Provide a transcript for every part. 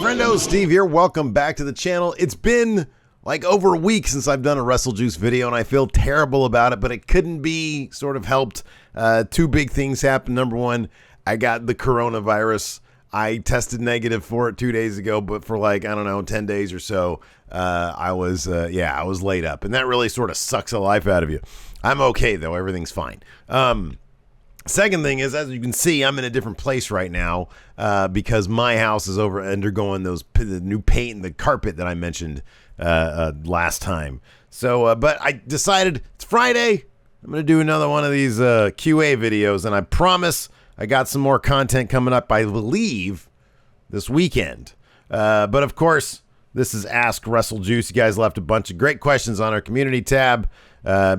friendo, Steve here. Welcome back to the channel. It's been like over a week since I've done a Wrestle Juice video, and I feel terrible about it, but it couldn't be sort of helped. Two big things happened. Number one, I got the coronavirus. I tested negative for it 2 days ago, but for like, I don't know, 10 days or so, I was laid up, and that really sort of sucks the life out of you. I'm okay though. Everything's fine. Second thing is, as you can see, I'm in a different place right now because my house is undergoing the new paint and the carpet that I mentioned last time. So, but I decided it's Friday. I'm going to do another one of these QA videos, and I promise I got some more content coming up, I believe, this weekend. But of course, this is Ask Wrestle Juice. You guys left a bunch of great questions on our community tab.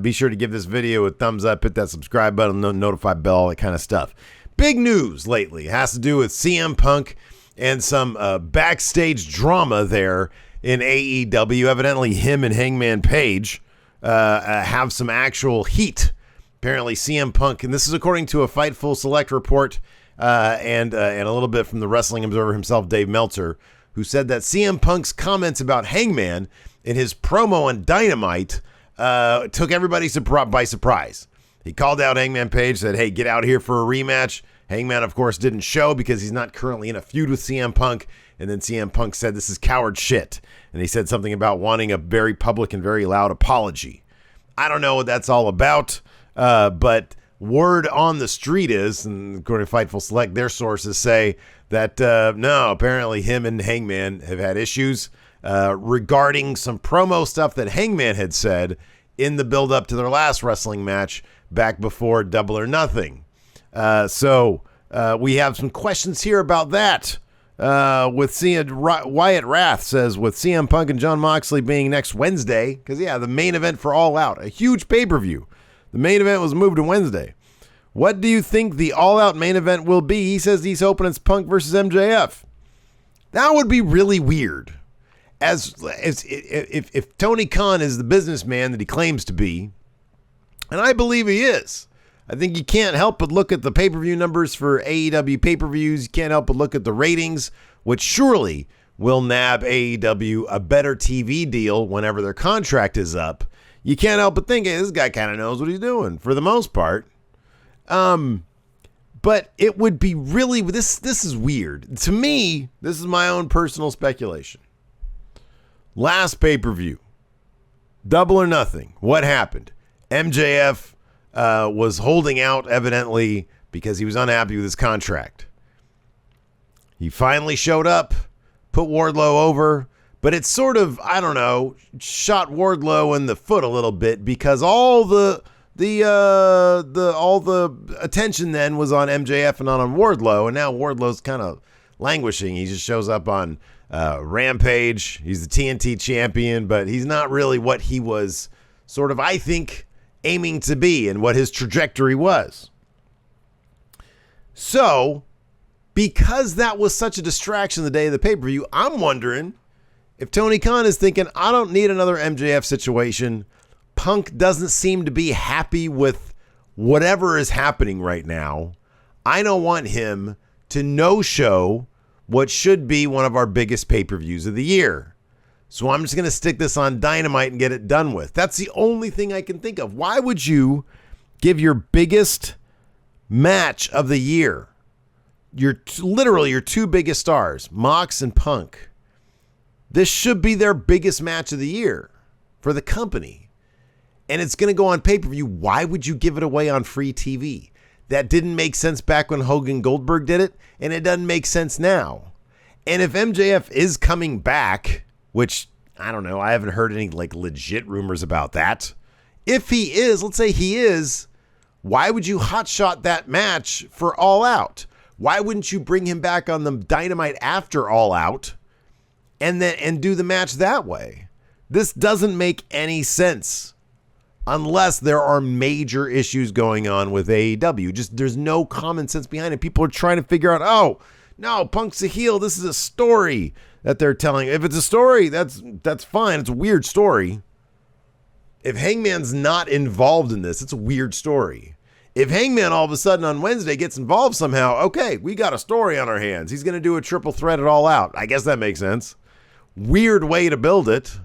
Be sure to give this video a thumbs up, hit that subscribe button, notify bell, all that kind of stuff. Big news lately has to do with CM Punk and some backstage drama there in AEW. Evidently, him and Hangman Page have some actual heat. Apparently, CM Punk, and this is according to a Fightful Select report and a little bit from the Wrestling Observer himself, Dave Meltzer, who said that CM Punk's comments about Hangman in his promo on Dynamite took everybody by surprise. He called out Hangman Page, said, hey, get out here for a rematch. Hangman, of course, didn't show because he's not currently in a feud with CM Punk. And then CM Punk said, this is coward shit. And he said something about wanting a very public and very loud apology. I don't know what that's all about, but word on the street is, and according to Fightful Select, their sources say that, no, apparently him and Hangman have had issues regarding some promo stuff that Hangman had said in the build-up to their last wrestling match back before Double or Nothing. So we have some questions here about that. Wyatt Wrath says, with CM Punk and Jon Moxley being next Wednesday, because, yeah, the main event for All Out, a huge pay-per-view. The main event was moved to Wednesday. What do you think the All Out main event will be? He says he's hoping it's Punk versus MJF. That would be really weird. If Tony Khan is the businessman that he claims to be, and I believe he is, I think you can't help but look at the pay-per-view numbers for AEW pay-per-views. You can't help but look at the ratings, which surely will nab AEW a better TV deal whenever their contract is up. You can't help but think, hey, this guy kind of knows what he's doing for the most part. But it would be really, this is weird. To me, this is my own personal speculation. Last pay-per-view, Double or Nothing. What happened? MJF was holding out, evidently, because he was unhappy with his contract. He finally showed up, put Wardlow over, but it's sort of, I don't know, shot Wardlow in the foot a little bit because all the attention then was on MJF and not on Wardlow, and now Wardlow's kind of languishing. He just shows up on Rampage. He's the TNT champion, but he's not really what he was sort of, I think, aiming to be and what his trajectory was. So, because that was such a distraction the day of the pay-per-view, I'm wondering if Tony Khan is thinking, I don't need another MJF situation. Punk doesn't seem to be happy with whatever is happening right now. I don't want him to no-show what should be one of our biggest pay-per-views of the year. So I'm just going to stick this on Dynamite and get it done with. That's the only thing I can think of. Why would you give your biggest match of the year, literally your two biggest stars, Mox and Punk, this should be their biggest match of the year for the company, and it's going to go on pay-per-view. Why would you give it away on free TV? That didn't make sense back when Hogan Goldberg did it, and it doesn't make sense now. And if MJF is coming back, which, I don't know, I haven't heard any like legit rumors about that. If he is, let's say he is, why would you hotshot that match for All Out? Why wouldn't you bring him back on the Dynamite after All Out and do the match that way? This doesn't make any sense. Unless there are major issues going on with AEW. Just there's no common sense behind it. People are trying to figure out, oh, no, Punk's a heel. This is a story that they're telling. If it's a story, that's fine. It's a weird story. If Hangman's not involved in this, it's a weird story. If Hangman all of a sudden on Wednesday gets involved somehow, okay, we got a story on our hands. He's going to do a triple threat it all out. I guess that makes sense. Weird way to build it,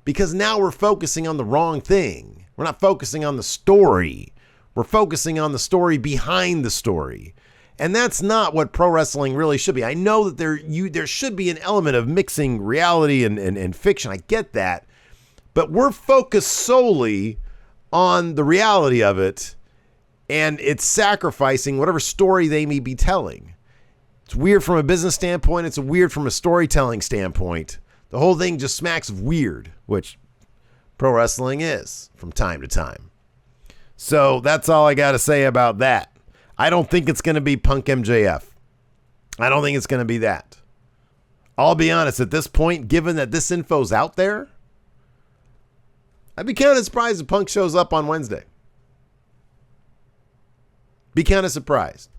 because now we're focusing on the wrong thing. We're not focusing on the story. We're focusing on the story behind the story. And that's not what pro wrestling really should be. I know that there should be an element of mixing reality and fiction. I get that. But we're focused solely on the reality of it, and it's sacrificing whatever story they may be telling. It's weird from a business standpoint. It's weird from a storytelling standpoint. The whole thing just smacks of weird, which pro wrestling is from time to time. So that's all I got to say about that. I don't think it's going to be Punk MJF. I don't think it's going to be that. I'll be honest, at this point, given that this info's out there, I'd be kind of surprised if Punk shows up on Wednesday. Be kind of surprised.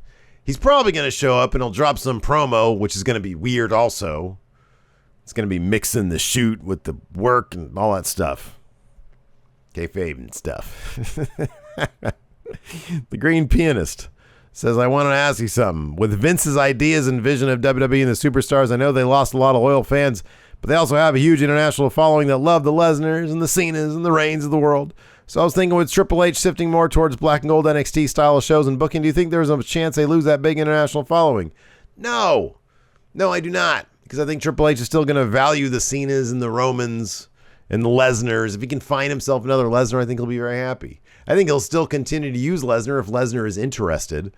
He's probably going to show up and he'll drop some promo, which is going to be weird also. It's going to be mixing the shoot with the work and all that stuff. Kayfabe and stuff. The Green Pianist says, I want to ask you something. With Vince's ideas and vision of WWE and the superstars, I know they lost a lot of loyal fans, but they also have a huge international following that love the Lesnars and the Cenas and the Reigns of the world. So I was thinking, with Triple H shifting more towards black and gold NXT style of shows and booking, do you think there's a chance they lose that big international following? No, I do not. Because I think Triple H is still going to value the Cenas and the Romans and the Lesnars. If he can find himself another Lesnar, I think he'll be very happy. I think he'll still continue to use Lesnar if Lesnar is interested.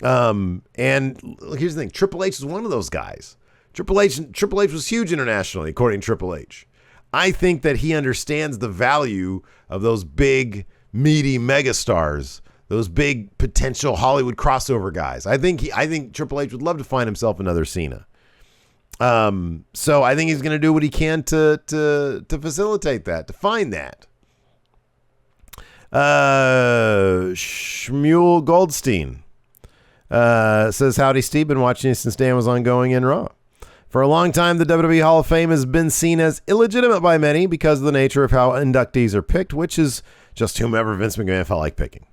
And here's the thing. Triple H is one of those guys. Triple H was huge internationally, according to Triple H. I think that he understands the value of those big, meaty megastars, those big potential Hollywood crossover guys. I think Triple H would love to find himself another Cena. So I think he's going to do what he can to facilitate that, to find that. Shmuel Goldstein says, howdy, Steve. Been watching you since Dan was on Going In Raw. For a long time, the WWE Hall of Fame has been seen as illegitimate by many because of the nature of how inductees are picked, which is just whomever Vince McMahon felt like picking.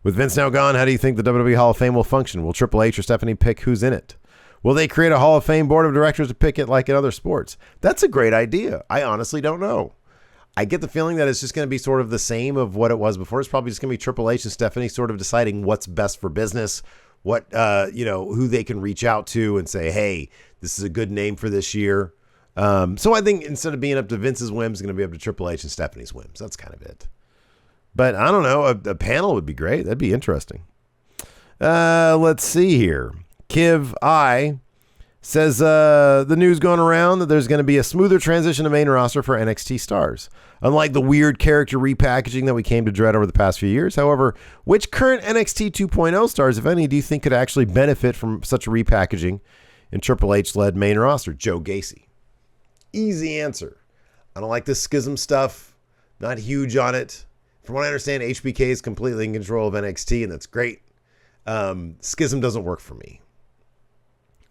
With Vince now gone, how do you think the WWE Hall of Fame will function? Will Triple H or Stephanie pick who's in it? Will they create a Hall of Fame board of directors to pick it like in other sports? That's a great idea. I honestly don't know. I get the feeling that it's just going to be sort of the same of what it was before. It's probably just going to be Triple H and Stephanie sort of deciding what's best for business, what, who they can reach out to and say, hey, this is a good name for this year. So I think instead of being up to Vince's whims, it's going to be up to Triple H and Stephanie's whims. That's kind of it. But I don't know. A panel would be great. That'd be interesting. Let's see here. Kiv I says the news going around that there's going to be a smoother transition to main roster for NXT stars. Unlike the weird character repackaging that we came to dread over the past few years. However, which current NXT 2.0 stars, if any, do you think could actually benefit from such a repackaging in Triple H-led main roster? Joe Gacy. Easy answer. I don't like this schism stuff. Not huge on it. From what I understand, HBK is completely in control of NXT, and that's great. Schism doesn't work for me.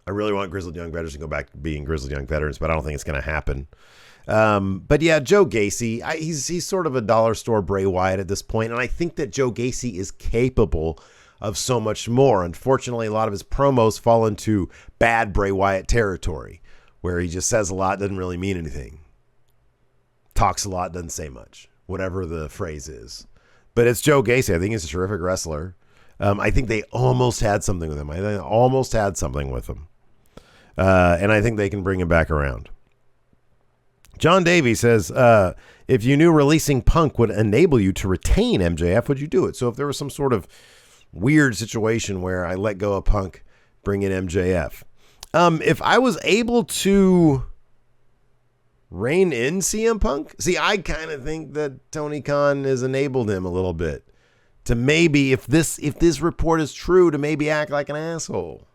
I really want Grizzled Young Veterans to go back to being Grizzled Young Veterans, but I don't think it's going to happen. But yeah, Joe Gacy, he's sort of a dollar store Bray Wyatt at this point, and I think that Joe Gacy is capable of so much more. Unfortunately, a lot of his promos fall into bad Bray Wyatt territory, where he just says a lot, doesn't really mean anything. Talks a lot, doesn't say much, whatever the phrase is. But it's Joe Gacy. I think he's a terrific wrestler. I think they almost had something with him. And I think they can bring him back around. John Davey says, if you knew releasing Punk would enable you to retain MJF, would you do it? So if there was some sort of weird situation where I let go of Punk, bring in MJF. If I was able to rein in CM Punk, see, I kind of think that Tony Khan has enabled him a little bit to maybe, if this report is true, to maybe act like an asshole.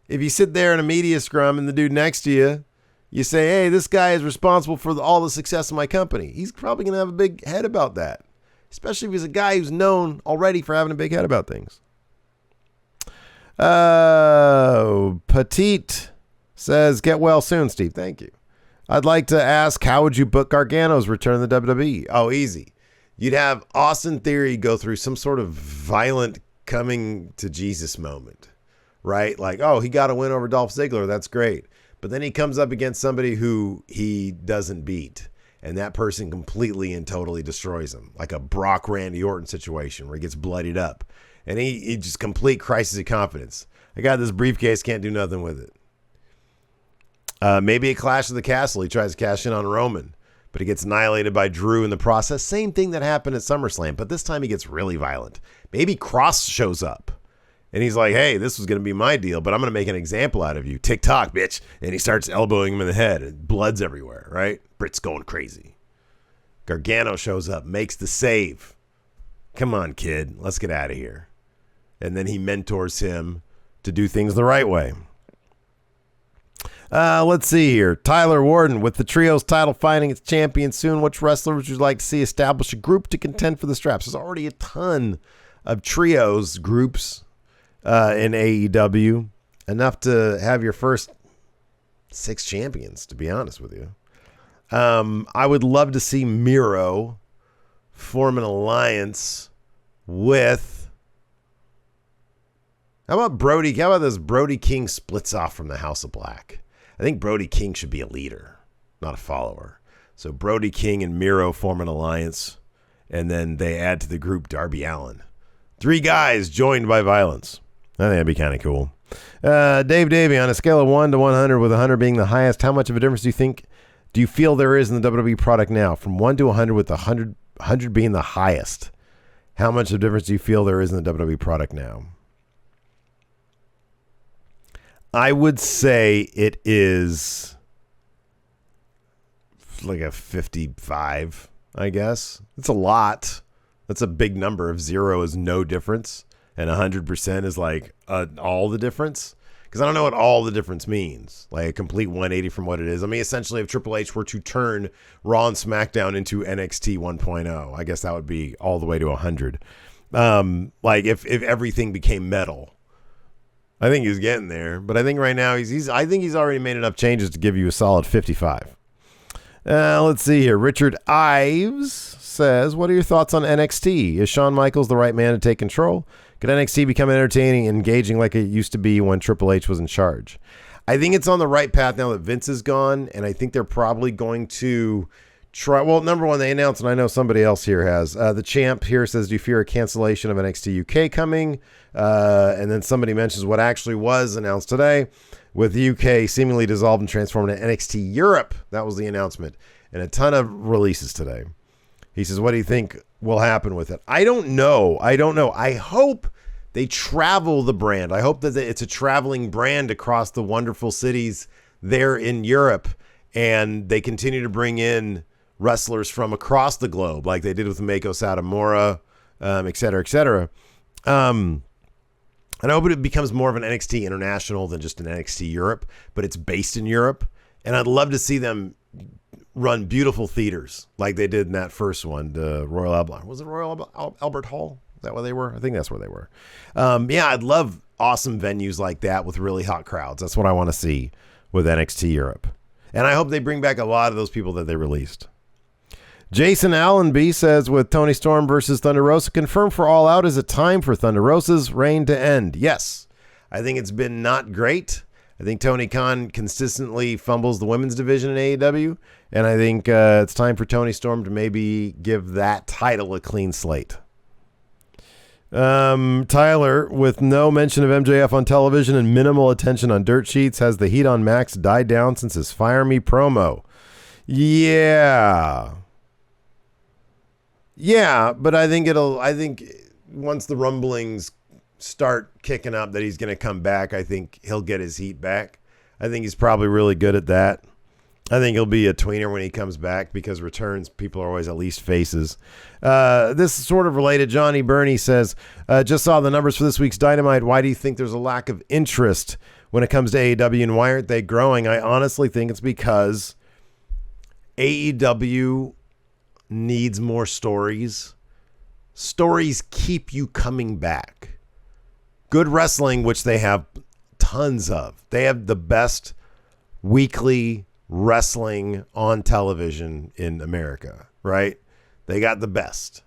If you sit there in a media scrum and the dude next to you, you say, hey, this guy is responsible for all the success of my company. He's probably going to have a big head about that, especially if he's a guy who's known already for having a big head about things. Petite says, get well soon, Steve. Thank you. I'd like to ask, how would you book Gargano's return to the WWE? Oh, easy. You'd have Austin Theory go through some sort of violent coming to Jesus moment, right? Like, oh, he got a win over Dolph Ziggler. That's great. But then he comes up against somebody who he doesn't beat. And that person completely and totally destroys him. Like a Brock Randy Orton situation where he gets bloodied up. And he just complete crisis of confidence. I got this briefcase, can't do nothing with it. Maybe a Clash of the Castle. He tries to cash in on Roman, but he gets annihilated by Drew in the process. Same thing that happened at SummerSlam, but this time he gets really violent. Maybe Cross shows up, and he's like, hey, this was going to be my deal, but I'm going to make an example out of you. TikTok, bitch. And he starts elbowing him in the head, and blood's everywhere, right? Britt's going crazy. Gargano shows up, makes the save. Come on, kid. Let's get out of here. And then he mentors him to do things the right way. Let's see here. Tyler Warden, with the trios title finding its champion soon, which wrestler would you like to see establish a group to contend for the straps? There's already a ton of trios groups in AEW. Enough to have your first 6 champions, to be honest with you. I would love to see Miro form an alliance with... How about Brody? How about this Brody King splits off from the House of Black? I think Brody King should be a leader, not a follower. So Brody King and Miro form an alliance, and then they add to the group Darby Allin. 3 guys joined by violence. I think that'd be kind of cool. Dave Davey, on a scale of 1 to 100, with 100 being the highest, how much of a difference do you feel there is in the WWE product now? From 1 to 100, with 100 being the highest, how much of a difference do you feel there is in the WWE product now? I would say it is like a 55, I guess. It's a lot. That's a big number. If 0 is no difference and 100% is like all the difference. Because I don't know what all the difference means. Like a complete 180 from what it is. I mean, essentially, if Triple H were to turn Raw and SmackDown into NXT 1.0, I guess that would be all the way to 100. Like if everything became metal. I think he's getting there, but I think right now I think he's already made enough changes to give you a solid 55. Let's see here. Richard Ives says, what are your thoughts on NXT? Is Shawn Michaels the right man to take control? Could NXT become entertaining and engaging like it used to be when Triple H was in charge? I think it's on the right path now that Vince is gone, and I think they're probably going to try. Well, number one, they announced, and I know somebody else here has. The champ here says, do you fear a cancellation of NXT UK coming? And then somebody mentions what actually was announced today, with the UK seemingly dissolved and transformed into NXT Europe. That was the announcement. And a ton of releases today. He says, what do you think will happen with it? I don't know. I hope they travel the brand. I hope that it's a traveling brand across the wonderful cities there in Europe. And they continue to bring in wrestlers from across the globe, like they did with Meiko Satomura, et cetera, et cetera. And I hope it becomes more of an NXT International than just an NXT Europe, but it's based in Europe. And I'd love to see them run beautiful theaters like they did in that first one, the Royal Albert. Was it Royal Albert Hall? Is that where they were? I think that's where they were. Yeah, I'd love awesome venues like that with really hot crowds. That's what I want to see with NXT Europe. And I hope they bring back a lot of those people that they released. Jason Allenby says, with Tony Storm versus Thunder Rosa confirmed for All Out, is it time for Thunder Rosa's reign to end? Yes. I think it's been not great. I think Tony Khan consistently fumbles the women's division in AEW, and I think it's time for Tony Storm to maybe give that title a clean slate. Tyler, with no mention of MJF on television and minimal attention on dirt sheets, has the heat on Max died down since his Fire Me promo? Yeah, but I think once the rumblings start kicking up that he's going to come back, I think he'll get his heat back. I think he's probably really good at that. I think he'll be a tweener when he comes back because returns, people are always at least faces. This is sort of related. Johnny Burney says, just saw the numbers for this week's Dynamite. Why do you think there's a lack of interest when it comes to AEW, and why aren't they growing? I honestly think it's because AEW needs more stories. Stories keep you coming back. Good wrestling, which they have tons of. They have the best weekly wrestling on television in America, right? They got the best.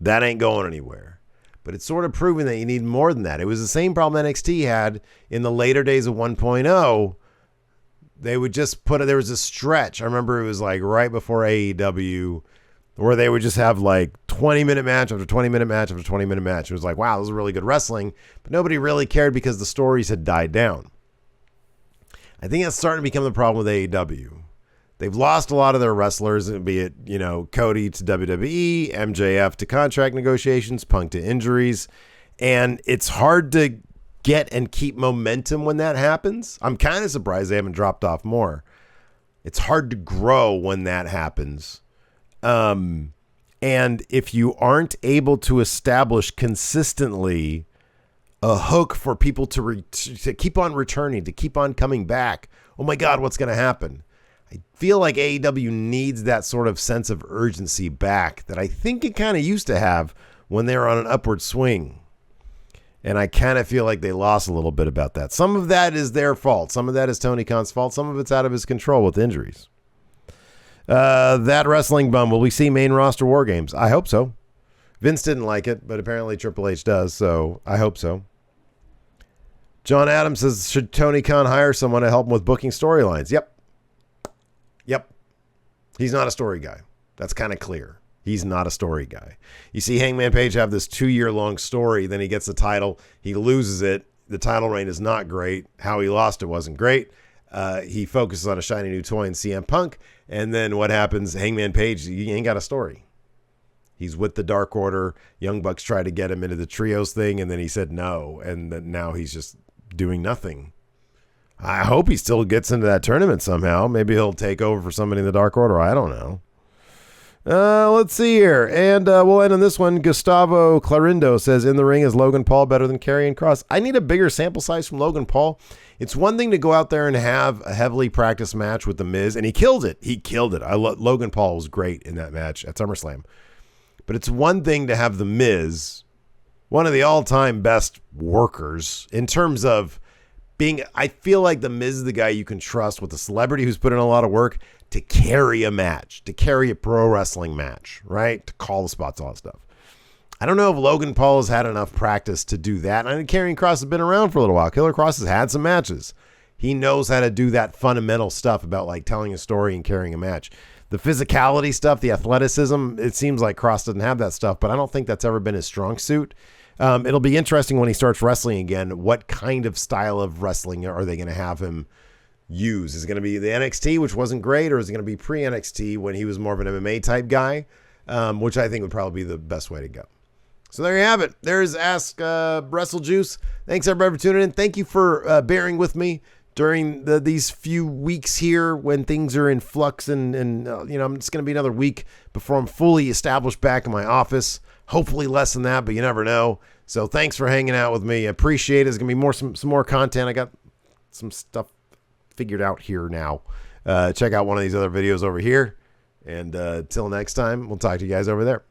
That ain't going anywhere. but it's sort of proving that you need more than that. It was the same problem NXT had in the later days of 1.0. They would just there was a stretch. I remember it was like right before AEW where they would just have like 20-minute match after 20-minute match after 20-minute match. It was like, wow, this is really good wrestling, but nobody really cared because the stories had died down. I think that's starting to become the problem with AEW. They've lost a lot of their wrestlers, be it, Cody to WWE, MJF to contract negotiations, Punk to injuries, and it's hard to get and keep momentum when that happens. I'm kind of surprised they haven't dropped off more. It's hard to grow when that happens. And if you aren't able to establish consistently a hook for people to keep on returning, to keep on coming back, oh my God, what's going to happen? I feel like AEW needs that sort of sense of urgency back that I think it kind of used to have when they were on an upward swing. And I kind of feel like they lost a little bit about that. Some of that is their fault. Some of that is Tony Khan's fault. Some of it's out of his control with injuries. That wrestling bum, will we see main roster War Games? I hope so. Vince didn't like it, but apparently Triple H does, so I hope so. John Adams says, should Tony Khan hire someone to help him with booking storylines? Yep. He's not a story guy. That's kind of clear. He's not a story guy. You see Hangman Page have this 2-year-long story, then he gets the title, he loses it, the title reign is not great, how he lost it wasn't great, he focuses on a shiny new toy in CM Punk, and then what happens, Hangman Page, he ain't got a story. He's with the Dark Order, Young Bucks tried to get him into the trios thing, and then he said no, and now he's just doing nothing. I hope he still gets into that tournament somehow. Maybe he'll take over for somebody in the Dark Order, I don't know. Let's see here. And we'll end on this one. Gustavo Clarindo says, in the ring, is Logan Paul better than Karrion Kross? I need a bigger sample size from Logan Paul. It's one thing to go out there and have a heavily practiced match with The Miz, and he killed it. Logan Paul was great in that match at SummerSlam. But it's one thing to have The Miz, one of the all-time best workers in terms of I feel like The Miz is the guy you can trust with a celebrity who's put in a lot of work to carry a match, to carry a pro wrestling match, right? To call the spots, all that stuff. I don't know if Logan Paul has had enough practice to do that. I think Karrion Kross has been around for a little while. Killer Kross has had some matches. He knows how to do that fundamental stuff about like telling a story and carrying a match. The physicality stuff, the athleticism, it seems like Kross doesn't have that stuff, but I don't think that's ever been his strong suit. It'll be interesting when he starts wrestling again. What kind of style of wrestling are they going to have him use? Is it going to be the NXT, which wasn't great, or is it going to be pre-NXT when he was more of an MMA type guy, which I think would probably be the best way to go. So there you have it. There's Ask Wrestle Juice. Thanks everybody for tuning in. Thank you for bearing with me during these few weeks here when things are in flux, and it's going to be another week before I'm fully established back in my office. Hopefully less than that, but you never know. So thanks for hanging out with me. I appreciate it. There's going to be some more content. I got some stuff figured out here now. Check out one of these other videos over here. And till next time, we'll talk to you guys over there.